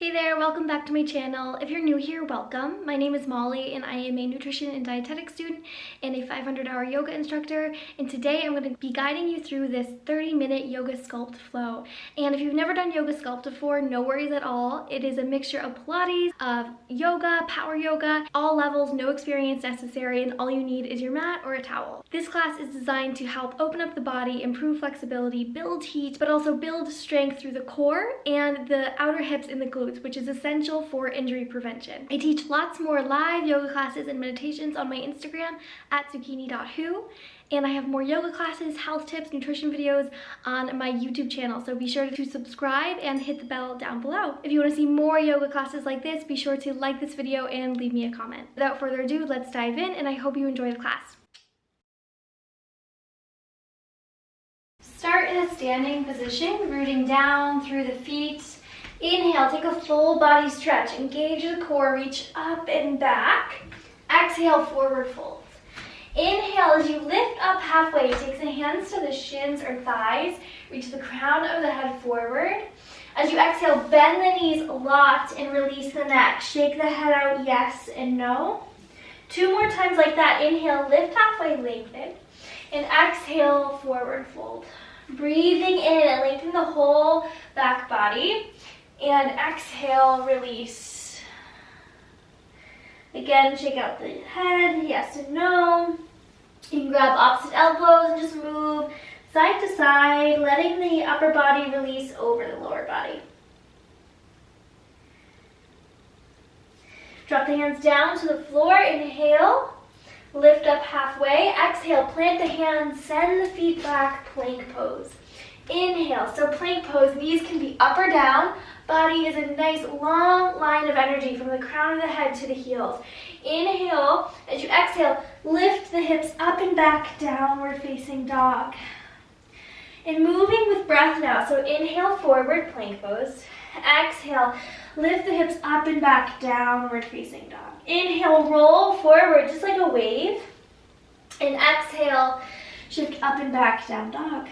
Hey there, welcome back to my channel. If you're new here, welcome. My name is Molly and I am a nutrition and dietetics student and a 500-hour yoga instructor. And today I'm going to be guiding you through this 30-minute yoga sculpt flow. And if you've never done yoga sculpt before, no worries at all. It is a mixture of Pilates, of yoga, power yoga, all levels, no experience necessary, and all you need is your mat or a towel. This class is designed to help open up the body, improve flexibility, build heat, but also build strength through the core and the outer hips and the glutes, which is essential for injury prevention. I teach lots more live yoga classes and meditations on my Instagram at zucchini.who, and I have more yoga classes, health tips, nutrition videos on my YouTube channel, so be sure to subscribe and hit the bell down below. If you want to see more yoga classes like this, be sure to like this video and leave me a comment. Without further ado, let's dive in, and I hope you enjoy the class. Start in a standing position, rooting down through the feet. Inhale, take a full body stretch. Engage the core, reach up and back. Exhale, forward fold. Inhale, as you lift up halfway, take the hands to the shins or thighs. Reach the crown of the head forward. As you exhale, bend the knees a lot and release the neck. Shake the head out, yes and no. 2 more times like that. Inhale, lift halfway, lengthen. And exhale, forward fold. Breathing in and lengthen the whole back body. And exhale, release. Again, shake out the head, yes and no. You can grab opposite elbows and just move side to side, letting the upper body release over the lower body. Drop the hands down to the floor, inhale. Lift up halfway. Exhale, plant the hands, send the feet back, plank pose. Inhale, so plank pose, knees can be up or down. Body is a nice long line of energy from the crown of the head to the heels. Inhale, as you exhale, lift the hips up and back, downward facing dog. And moving with breath now, so inhale, forward, plank pose. Exhale, lift the hips up and back, downward facing dog. Inhale, roll forward, just like a wave. And exhale, shift up and back, down dog.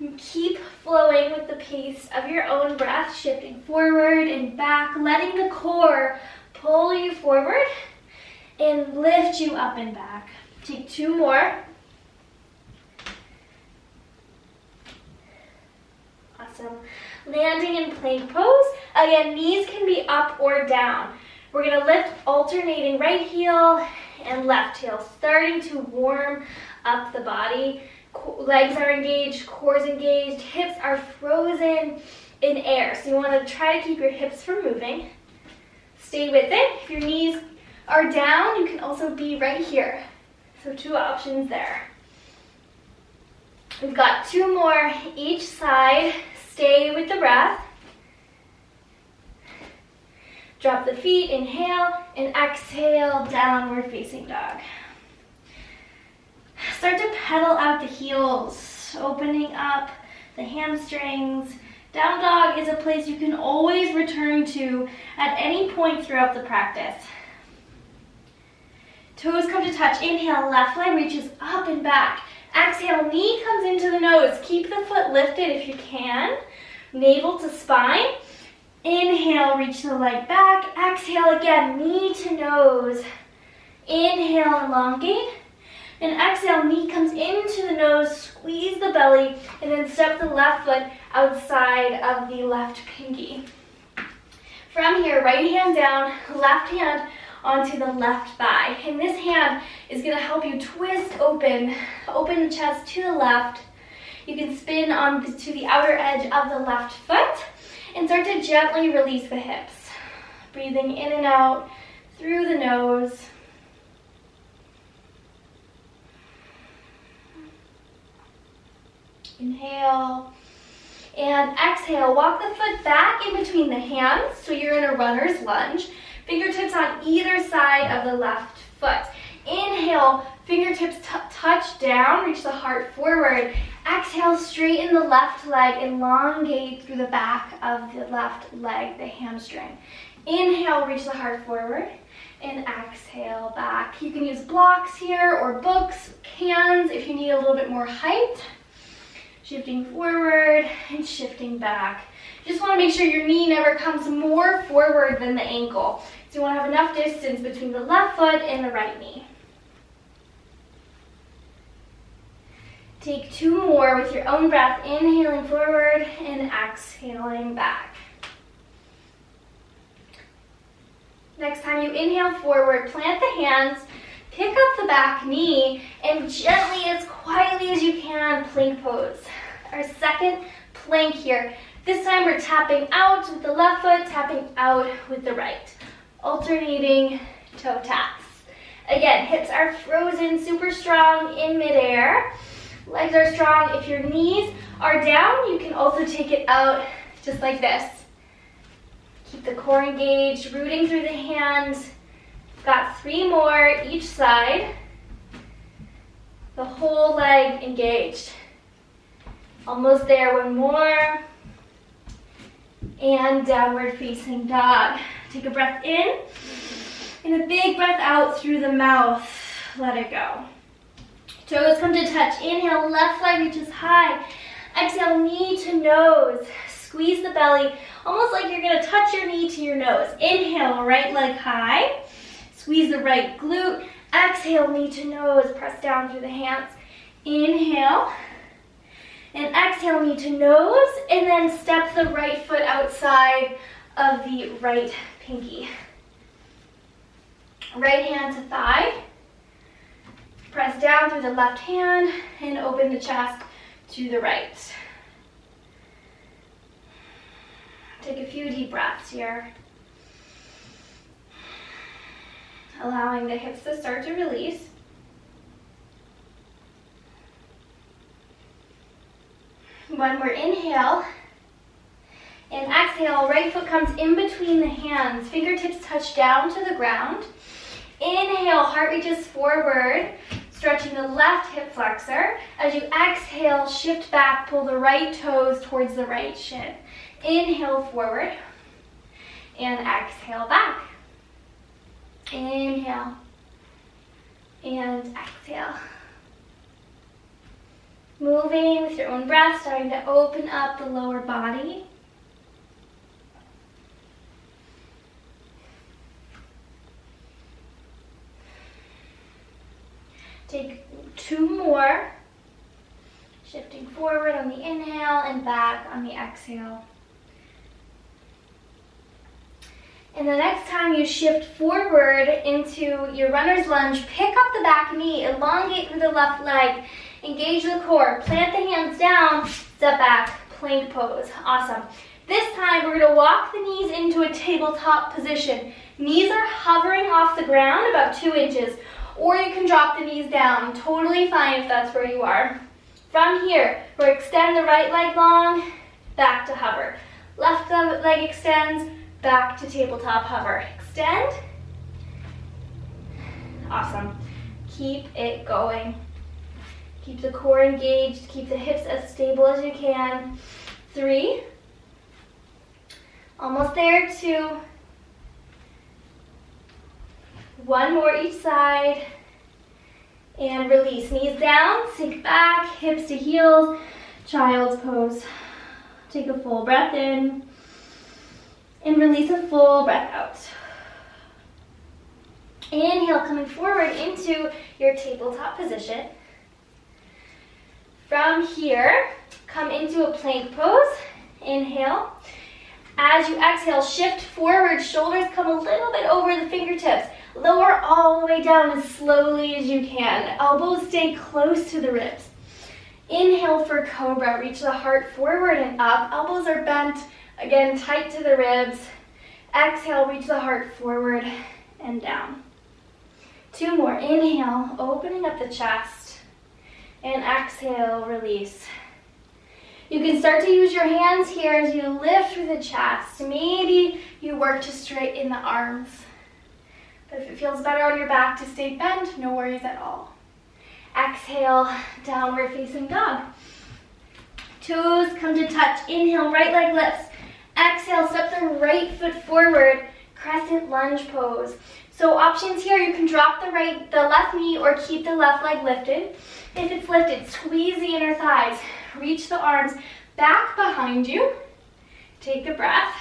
And keep flowing with the pace of your own breath, shifting forward and back, letting the core pull you forward and lift you up and back. Take 2 more. Awesome. Landing in plank pose. Again, knees can be up or down. We're going to lift alternating right heel and left heel, starting to warm up the body. Legs are engaged, core's engaged, hips are frozen in air. So you want to try to keep your hips from moving. Stay with it. If your knees are down, you can also be right here. So 2 options there. We've got 2 more each side. Stay with the breath. Drop the feet, inhale, and exhale, downward facing dog. Start to pedal out the heels, opening up the hamstrings. Down dog is a place you can always return to at any point throughout the practice. Toes come to touch. Inhale, left leg reaches up and back. Exhale, knee comes into the nose. Keep the foot lifted if you can. Navel to spine. Inhale, reach the leg back. Exhale again, knee to nose. Inhale, elongate. And exhale, knee comes into the nose, squeeze the belly, and then step the left foot outside of the left pinky. From here, right hand down, left hand onto the left thigh. And this hand is going to help you twist open the chest to the left. You can spin to the outer edge of the left foot and start to gently release the hips. Breathing in and out through the nose. Inhale and exhale. Walk the foot back in between the hands so you're in a runner's lunge. Fingertips on either side of the left foot. Inhale, fingertips touch down, reach the heart forward. Exhale, straighten the left leg, elongate through the back of the left leg, the hamstring. Inhale, reach the heart forward. And exhale, back. You can use blocks here or books, cans if you need a little bit more height. Shifting forward and shifting back. Just want to make sure your knee never comes more forward than the ankle. So you want to have enough distance between the left foot and the right knee. Take 2 more with your own breath, inhaling forward and exhaling back. Next time you inhale forward, plant the hands, pick up the back knee, and gently, as quietly as you can, plank pose. Our second plank here. This time we're tapping out with the left foot, tapping out with the right. Alternating toe taps. Again, hips are frozen, super strong in midair. Legs are strong. If your knees are down, you can also take it out just like this. Keep the core engaged, rooting through the hands. Got 3 more each side. The whole leg engaged. Almost there, 1 more. And downward facing dog. Take a breath in and a big breath out through the mouth. Let it go. Toes come to touch. Inhale, left leg reaches high. Exhale, knee to nose. Squeeze the belly, almost like you're gonna touch your knee to your nose. Inhale, right leg high. Squeeze the right glute. Exhale, knee to nose. Press down through the hands. Inhale. And exhale, knee to nose. And then step the right foot outside of the right pinky. Right hand to thigh. Press down through the left hand and open the chest to the right. Take a few deep breaths here. Allowing the hips to start to release. One more inhale. And exhale, right foot comes in between the hands. Fingertips touch down to the ground. Inhale, heart reaches forward, stretching the left hip flexor. As you exhale, shift back, pull the right toes towards the right shin. Inhale forward and exhale back. Inhale and exhale. Moving with your own breath, starting to open up the lower body. Take 2 more. Shifting forward on the inhale and back on the exhale. And the next time you shift forward into your runner's lunge, pick up the back knee, elongate through the left leg, engage the core, plant the hands down, step back, plank pose. Awesome. This time we're going to walk the knees into a tabletop position. Knees are hovering off the ground about 2 inches, or you can drop the knees down. Totally fine if that's where you are. From here, we'll extend the right leg long, back to hover. Left leg extends, back to tabletop hover. Extend. Awesome. Keep it going. Keep the core engaged. Keep the hips as stable as you can. 3. Almost there. 2. 1 more each side. And release. Knees down, sink back, hips to heels, child's pose. Take a full breath in. And release a full breath out. Inhale, coming forward into your tabletop position. From here, come into a plank pose. Inhale. As you exhale, shift forward. Shoulders come a little bit over the fingertips. Lower all the way down as slowly as you can. Elbows stay close to the ribs. Inhale for cobra. Reach the heart forward and up. Elbows are bent. Again, tight to the ribs. Exhale, reach the heart forward and down. 2 more. Inhale, opening up the chest. And exhale, release. You can start to use your hands here as you lift through the chest. Maybe you work to straighten the arms. But if it feels better on your back to stay bent, no worries at all. Exhale, downward facing dog. Toes come to touch. Inhale, right leg lifts. Exhale, step the right foot forward, crescent lunge pose. So options here, you can drop the left knee or keep the left leg lifted. If it's lifted, squeeze the inner thighs. reach the arms back behind you. Take a breath.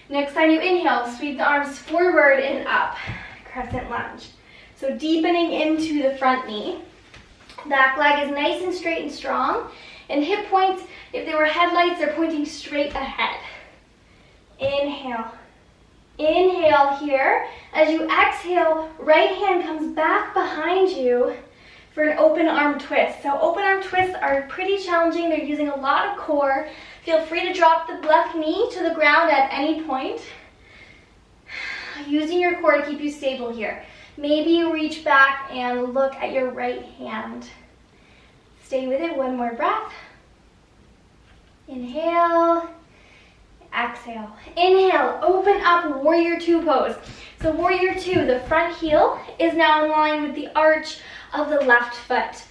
Next time you inhale, sweep the arms forward and up, crescent lunge. So deepening into the front knee. Back leg is nice and straight and strong. And hip points, if they were headlights, they're pointing straight ahead. Inhale. Inhale here. As you exhale, right hand comes back behind you for an open arm twist. So open arm twists are pretty challenging. They're using a lot of core. Feel free to drop the left knee to the ground at any point. Using your core to keep you stable here. Maybe you reach back and look at your right hand. Stay with it, one more breath. Inhale, exhale. Inhale, open up warrior two pose. So warrior two, the front heel is now in line with the arch of the left foot.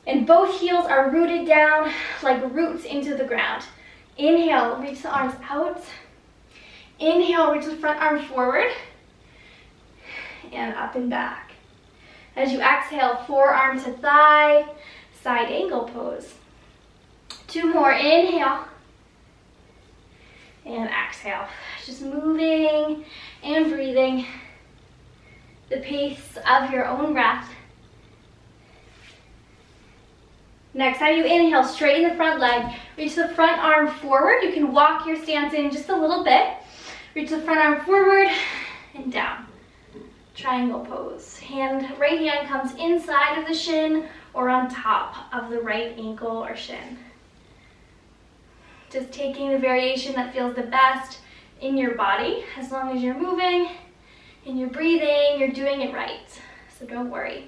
And both heels are rooted down like roots into the ground. Inhale, reach the arms out. Inhale, reach the front arm forward. And up and back. As you exhale, forearm to thigh, side angle pose. Two more, inhale. And exhale. Just moving and breathing the pace of your own breath. Next time you inhale, straighten the front leg. Reach the front arm forward. You can walk your stance in just a little bit. Reach the front arm forward and down. Triangle pose. Right hand comes inside of the shin or on top of the right ankle or shin. Just taking the variation that feels the best in your body. As long as you're moving and you're breathing, you're doing it right. So don't worry.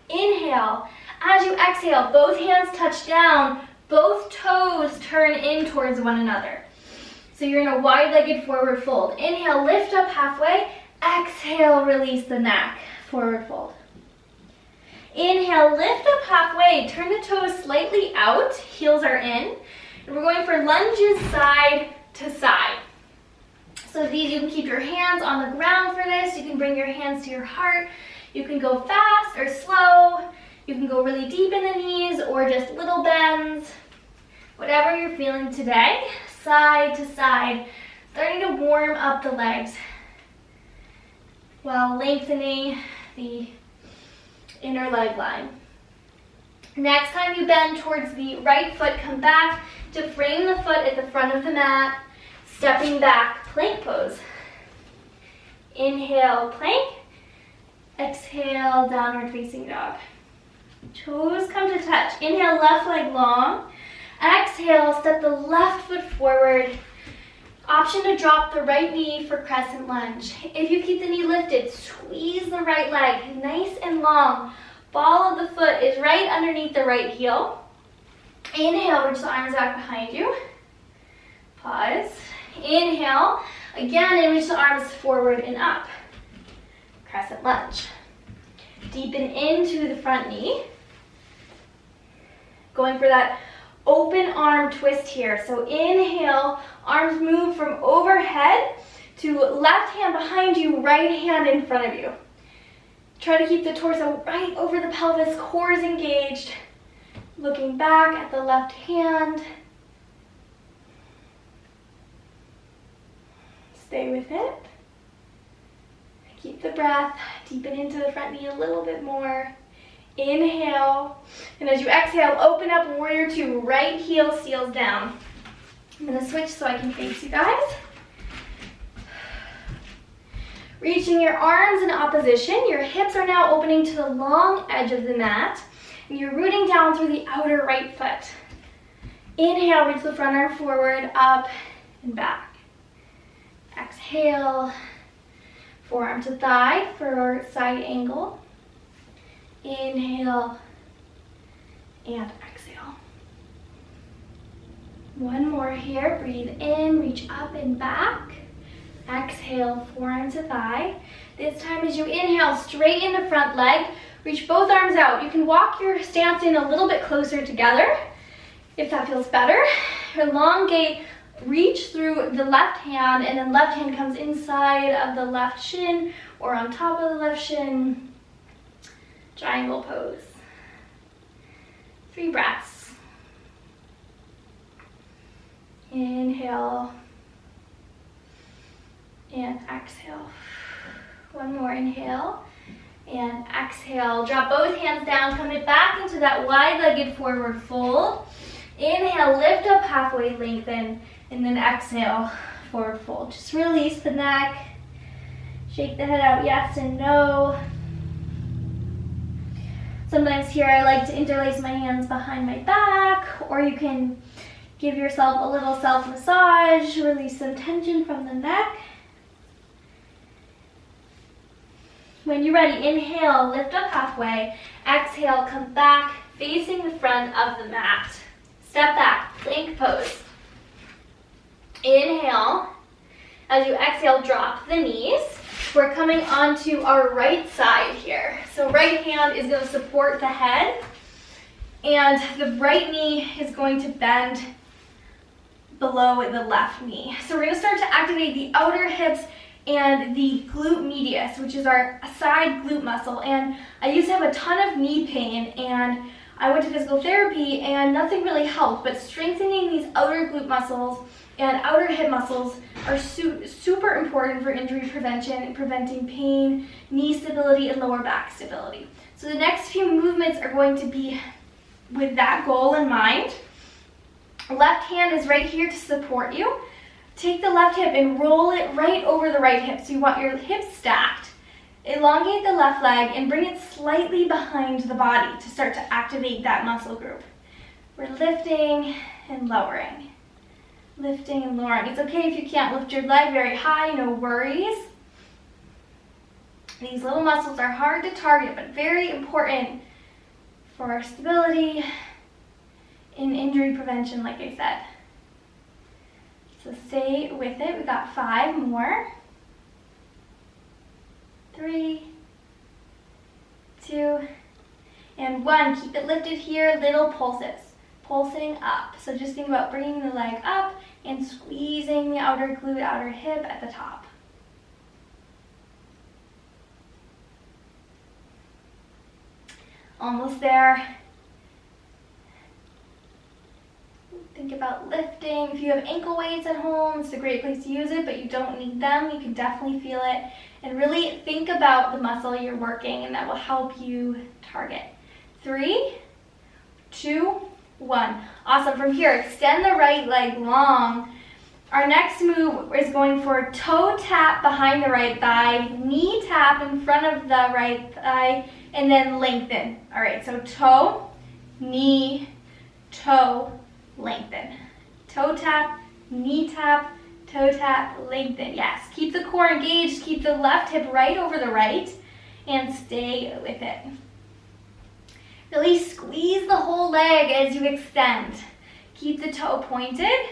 Inhale. As you exhale, both hands touch down, both toes turn in towards one another. So you're in a wide-legged forward fold. Inhale, lift up halfway. Exhale, release the neck, forward fold. Inhale, lift up halfway. Turn the toes slightly out, heels are in. And we're going for lunges side to side. So these, you can keep your hands on the ground for this. You can bring your hands to your heart. You can go fast or slow. You can go really deep in the knees or just little bends. Whatever you're feeling today, side to side, starting to warm up the legs while lengthening the inner leg line. Next time you bend towards the right foot, come back to frame the foot at the front of the mat, stepping back, plank pose. Inhale, plank. Exhale, downward facing dog. Toes come to touch. Inhale, left leg long. Exhale, step the left foot forward. Option to drop the right knee for crescent lunge. If you keep the knee lifted, squeeze the right leg nice and long. Ball of the foot is right underneath the right heel. Inhale, reach the arms back behind you. Pause. Inhale. Again, and reach the arms forward and up. Crescent lunge. Deepen into the front knee. Going for that open arm twist here. So inhale, arms move from overhead to left hand behind you, right hand in front of you. Try to keep the torso right over the pelvis, core is engaged. Looking back at the left hand. Stay with it. Keep the breath, deepen into the front knee a little bit more. Inhale, and as you exhale, open up warrior two, right heel seals down. I'm gonna switch so I can face you guys. Reaching your arms in opposition, your hips are now opening to the long edge of the mat, and you're rooting down through the outer right foot. Inhale, reach the front arm forward, up and back. Exhale. Forearm to thigh for side angle. Inhale and exhale. One more here. Breathe in, reach up and back. Exhale, forearm to thigh. This time as you inhale, straighten the front leg. Reach both arms out. You can walk your stance in a little bit closer together if that feels better. Elongate. Reach through the left hand, and then left hand comes inside of the left shin or on top of the left shin. triangle pose. 3 breaths. Inhale and exhale. One more, inhale and exhale. Drop both hands down, come it back into that wide-legged forward fold. Inhale, lift up halfway, lengthen, and then exhale, forward fold. Just release the neck, shake the head out, yes and no. Sometimes here I like to interlace my hands behind my back, or you can give yourself a little self-massage, release some tension from the neck. When you're ready, inhale, lift up halfway. Exhale, come back, facing the front of the mat. Step back, plank pose. Inhale. As you exhale, drop the knees. We're coming onto our right side here. So right hand is going to support the head, and the right knee is going to bend below the left knee. So we're going to start to activate the outer hips and the glute medius, which is our side glute muscle. And I used to have a ton of knee pain, and I went to physical therapy and nothing really helped, but strengthening these outer glute muscles and outer hip muscles are super important for injury prevention and preventing pain, knee stability, and lower back stability. So the next few movements are going to be with that goal in mind. Left hand is right here to support you. Take the left hip and roll it right over the right hip. So you want your hips stacked. Elongate the left leg and bring it slightly behind the body to start to activate that muscle group. We're lifting and lowering. Lifting and lowering. It's okay if you can't lift your leg very high, no worries. These little muscles are hard to target, but very important for our stability and injury prevention, like I said. So stay with it. We got 5 more. 3, 2, and 1. Keep it lifted here, little pulses. Pulsing up. So just think about bringing the leg up and squeezing the outer glute, outer hip at the top. Almost there. Think about lifting. If you have ankle weights at home, it's a great place to use it, but you don't need them. You can definitely feel it. And really think about the muscle you're working, and that will help you target. 3, 2, 1. Awesome. From here, extend the right leg long. Our next move is going for toe tap behind the right thigh, knee tap in front of the right thigh, and then lengthen. All right, so toe, knee, toe, lengthen. Toe tap, knee tap, toe tap, lengthen. Yes, keep the core engaged, keep the left hip right over the right, and stay with it. Really squeeze the whole leg as you extend. Keep the toe pointed.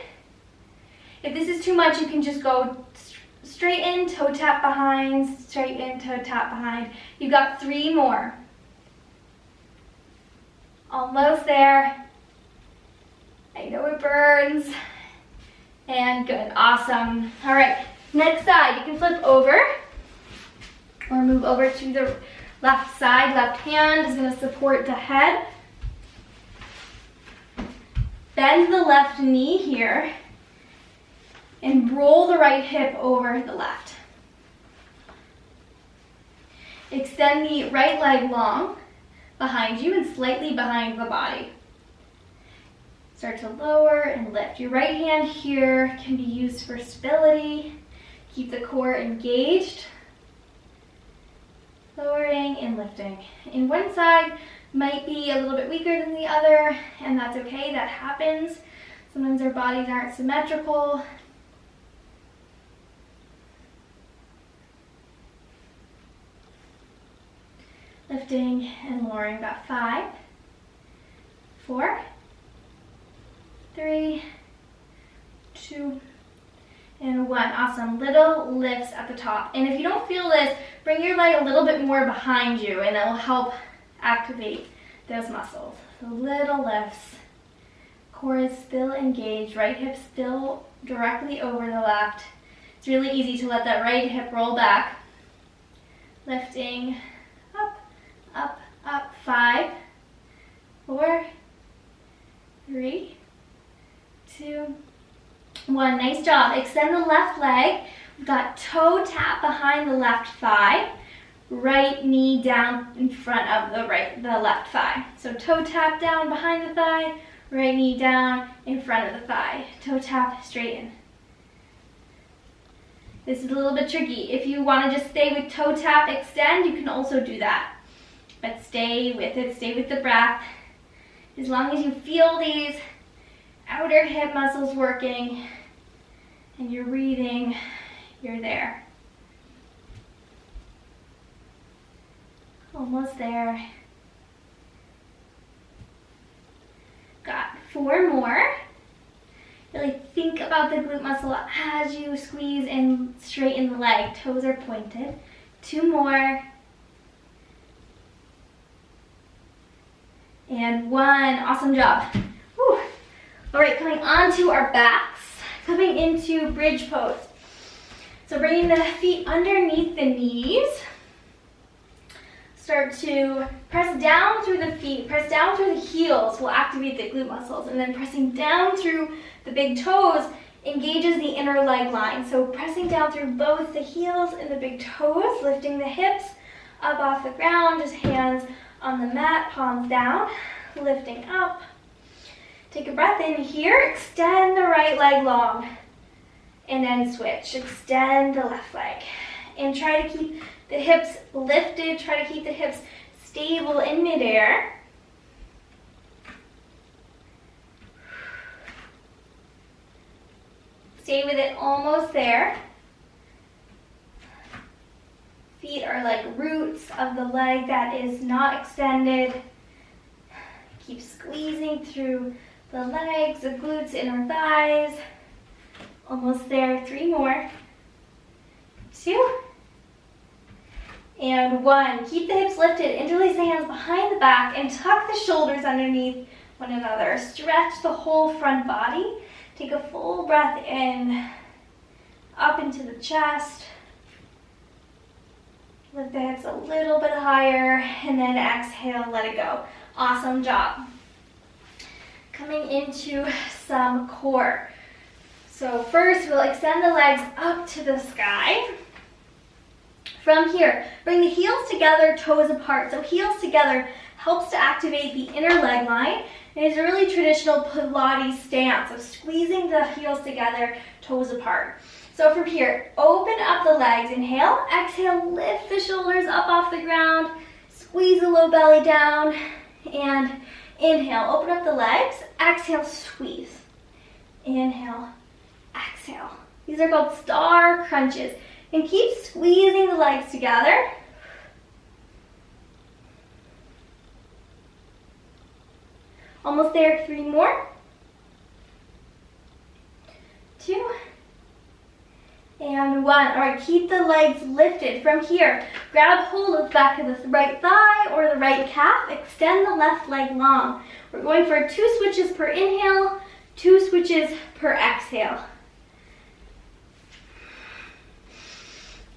If this is too much, you can just go straight in, toe tap behind, straight in, toe tap behind. You've got 3 more. Almost there. I know it burns. And good, awesome. All right, next side, you can flip over or move over to the left side. Left hand is gonna support the head. Bend the left knee here and roll the right hip over the left. Extend the right leg long behind you and slightly behind the body. Start to lower and lift. Your right hand here can be used for stability. Keep the core engaged. Lowering and lifting. And one side might be a little bit weaker than the other, and that's okay, that happens. Sometimes our bodies aren't symmetrical. Lifting and lowering. About 5, 4, 3, 2, and 1. Awesome. Little lifts at the top. And if you don't feel this, bring your leg a little bit more behind you, and that will help activate those muscles. So little lifts. Core is still engaged. Right hip still directly over the left. It's really easy to let that right hip roll back. Lifting up, up, up, 5, 4, 3, 2, 1. Nice job. Extend the left leg. We've got toe tap behind the left thigh. Right knee down in front of the left thigh. So toe tap down behind the thigh, right knee down in front of the thigh. Toe tap, straighten. This is a little bit tricky. If you want to just stay with toe tap, extend, you can also do that. But stay with it, stay with the breath. As long as you feel these outer hip muscles working and you're breathing, you're there. Almost there. Got 4 more. Really think about the glute muscle as you squeeze and straighten the leg. Toes are pointed. 2 more. And 1. Awesome job. Whew. All right, coming onto our backs. Coming into bridge pose. So bringing the feet underneath the knees. Start to press down through the feet, press down through the heels will activate the glute muscles, and then pressing down through the big toes engages the inner leg line. So pressing down through both the heels and the big toes, lifting the hips up off the ground, just hands on the mat, palms down, lifting up. Take a breath in here, extend the right leg long, and then switch. Extend the left leg, and try to keep the hips lifted, try to keep the hips stable in midair. Stay with it, almost there. Feet are like roots of the leg that is not extended. Keep squeezing through the legs, the glutes, inner thighs. Almost there, 3 more. 2. And 1. Keep the hips lifted. Interlace the hands behind the back and tuck the shoulders underneath one another. Stretch the whole front body. Take a full breath in, up into the chest. Lift the hips a little bit higher, and then exhale, let it go. Awesome job. Coming into some core. So first, we'll extend the legs up to the sky. From here, bring the heels together, toes apart. So heels together helps to activate the inner leg line. It is a really traditional Pilates stance of squeezing the heels together, toes apart. So from here, open up the legs. Inhale, exhale, lift the shoulders up off the ground. Squeeze the low belly down. And inhale, open up the legs. Exhale, squeeze. Inhale, exhale. These are called star crunches. And keep squeezing the legs together. Almost there, 3 more. 2. And 1. All right, keep the legs lifted. From here, grab hold of the back of the right thigh or the right calf. Extend the left leg long. We're going for 2 switches per inhale, 2 switches per exhale.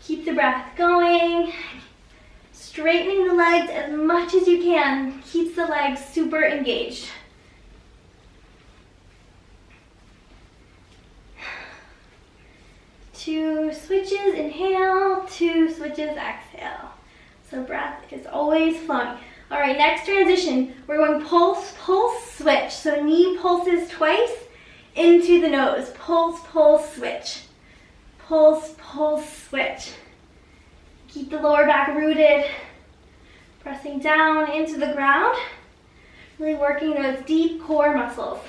Keep the breath going. Straightening the legs as much as you can keeps the legs super engaged. Two switches, inhale, 2 switches, exhale. So breath is always flowing. All right, next transition, we're going pulse, pulse, switch. So knee pulses twice into the nose. Pulse, pulse, switch. Pulse, pulse, switch. Keep the lower back rooted. Pressing down into the ground. Really working those deep core muscles.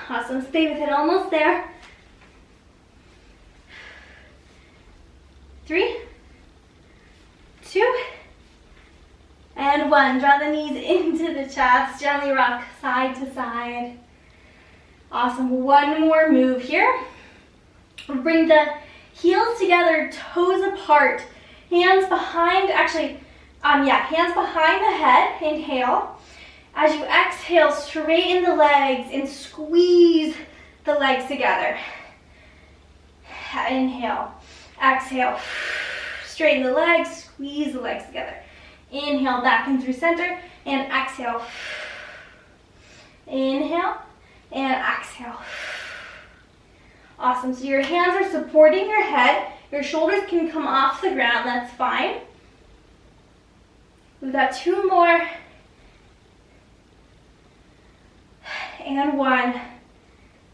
Awesome, stay with it, almost there. 3, 2, and 1. Draw the knees into the chest. Gently rock side to side. Awesome, 1 more move here. Bring the heels together, toes apart. Hands behind, hands behind the head. Inhale. As you exhale, straighten the legs and squeeze the legs together. Inhale. Exhale. Straighten the legs, squeeze the legs together. Inhale back in through center and exhale. Inhale and exhale. Awesome. So your hands are supporting your head. Your shoulders can come off the ground. That's fine. We've got 2 more. And 1.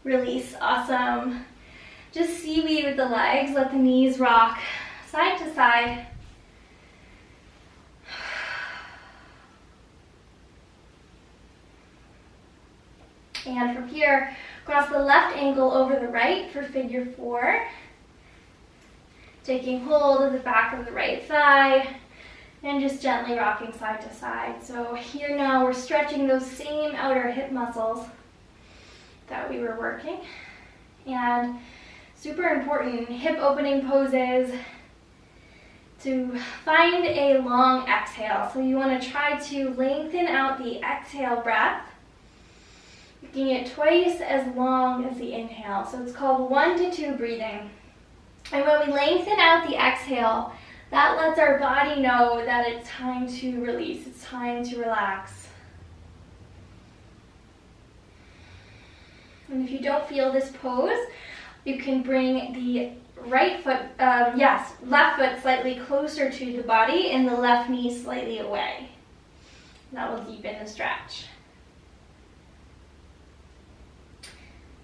Release. Awesome. Just seaweed with the legs. Let the knees rock side to side. And from here, cross the left ankle over the right for figure 4. Taking hold of the back of the right thigh and just gently rocking side to side. So here now we're stretching those same outer hip muscles that we were working. And super important, hip opening poses to find a long exhale. So you want to try to lengthen out the exhale breath, making it twice as long as the inhale. So it's called 1 to 2 breathing. And when we lengthen out the exhale, that lets our body know that it's time to release, it's time to relax. And if you don't feel this pose, you can bring the left foot slightly closer to the body and the left knee slightly away. That will deepen the stretch.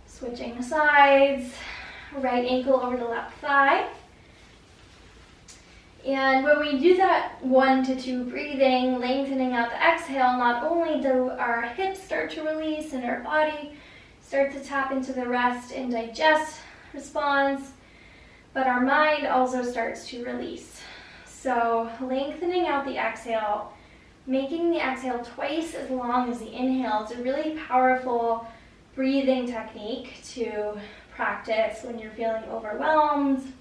Switching sides, right ankle over the left thigh. And when we do that 1 to 2 breathing, lengthening out the exhale, not only do our hips start to release and our body start to tap into the rest and digest response, but our mind also starts to release. So lengthening out the exhale, making the exhale twice as long as the inhale. It's a really powerful breathing technique to practice when you're feeling overwhelmed.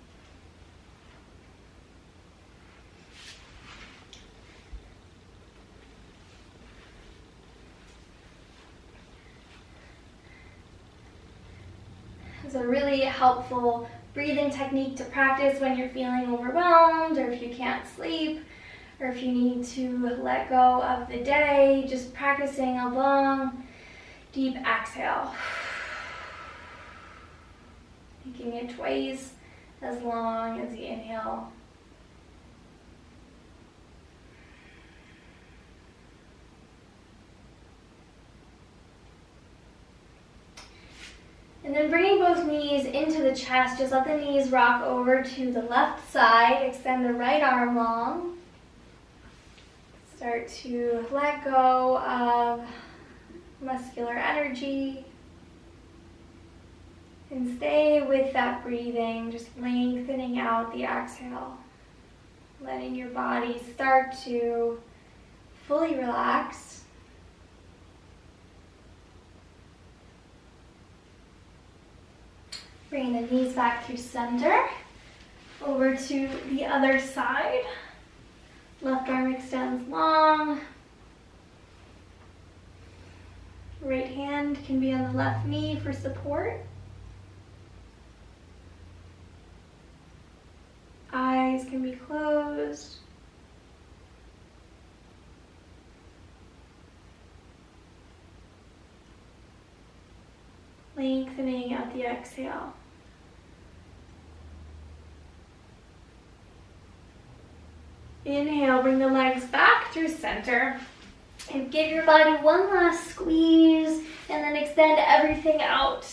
It's a really helpful breathing technique to practice when you're feeling overwhelmed, or if you can't sleep, or if you need to let go of the day. Just practicing a long, deep exhale. Making it twice as long as the inhale. And then bringing both knees into the chest, just let the knees rock over to the left side. Extend the right arm long. Start to let go of muscular energy. And stay with that breathing, just lengthening out the exhale. Letting your body start to fully relax. Bring the knees back through center, over to the other side. Left arm extends long. Right hand can be on the left knee for support. Eyes can be closed. Lengthening out the exhale. Inhale, bring the legs back through center. And give your body one last squeeze, and then extend everything out.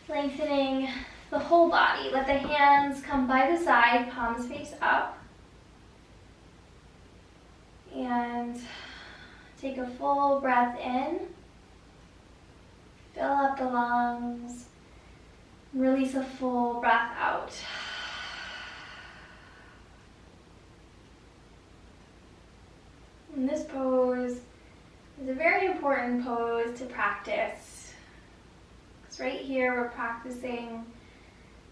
Lengthening the whole body. Let the hands come by the side, palms face up. And take a full breath in. Fill up the lungs. Release a full breath out. And this pose is a very important pose to practice. Because right here we're practicing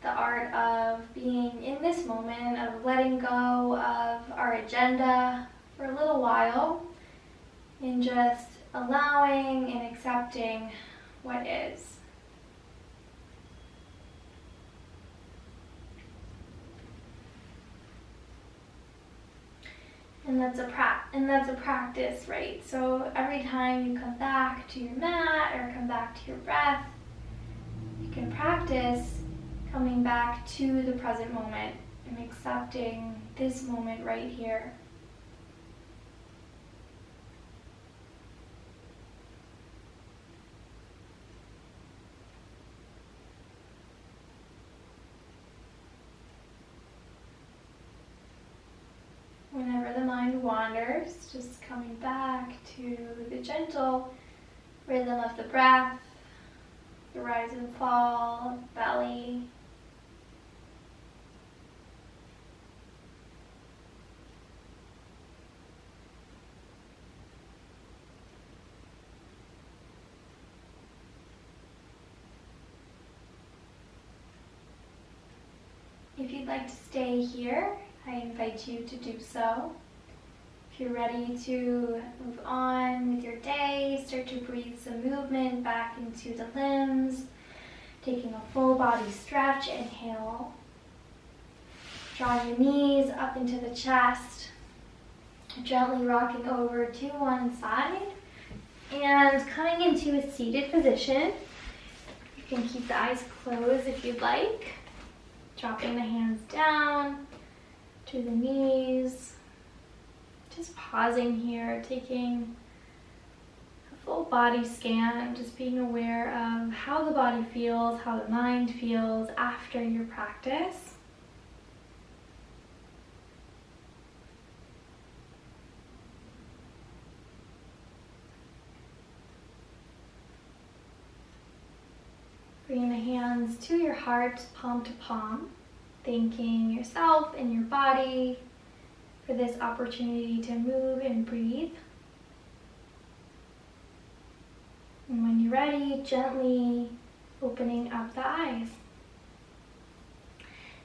the art of being in this moment, of letting go of our agenda for a little while and just allowing and accepting what is. And that's a practice, right? So every time you come back to your mat or come back to your breath, you can practice coming back to the present moment and accepting this moment right here. Whenever the mind wanders, just coming back to the gentle rhythm of the breath, the rise and fall of the belly. If you'd like to stay here, I invite you to do so. If you're ready to move on with your day, start to breathe some movement back into the limbs, taking a full body stretch. Inhale. Draw your knees up into the chest, gently rocking over to one side and coming into a seated position. You can keep the eyes closed if you'd like. Dropping the hands down to the knees. Just pausing here, taking a full body scan, just being aware of how the body feels, how the mind feels after your practice. Bring the hands to your heart, palm to palm, thanking yourself and your body for this opportunity to move and breathe. And when you're ready, gently opening up the eyes.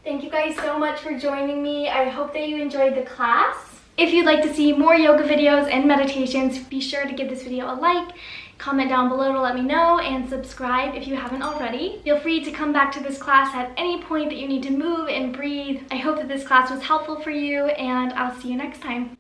Thank you guys so much for joining me. I hope that you enjoyed the class. If you'd like to see more yoga videos and meditations, be sure to give this video a like, comment down below to let me know, and subscribe if you haven't already. Feel free to come back to this class at any point that you need to move and breathe. I hope that this class was helpful for you, and I'll see you next time.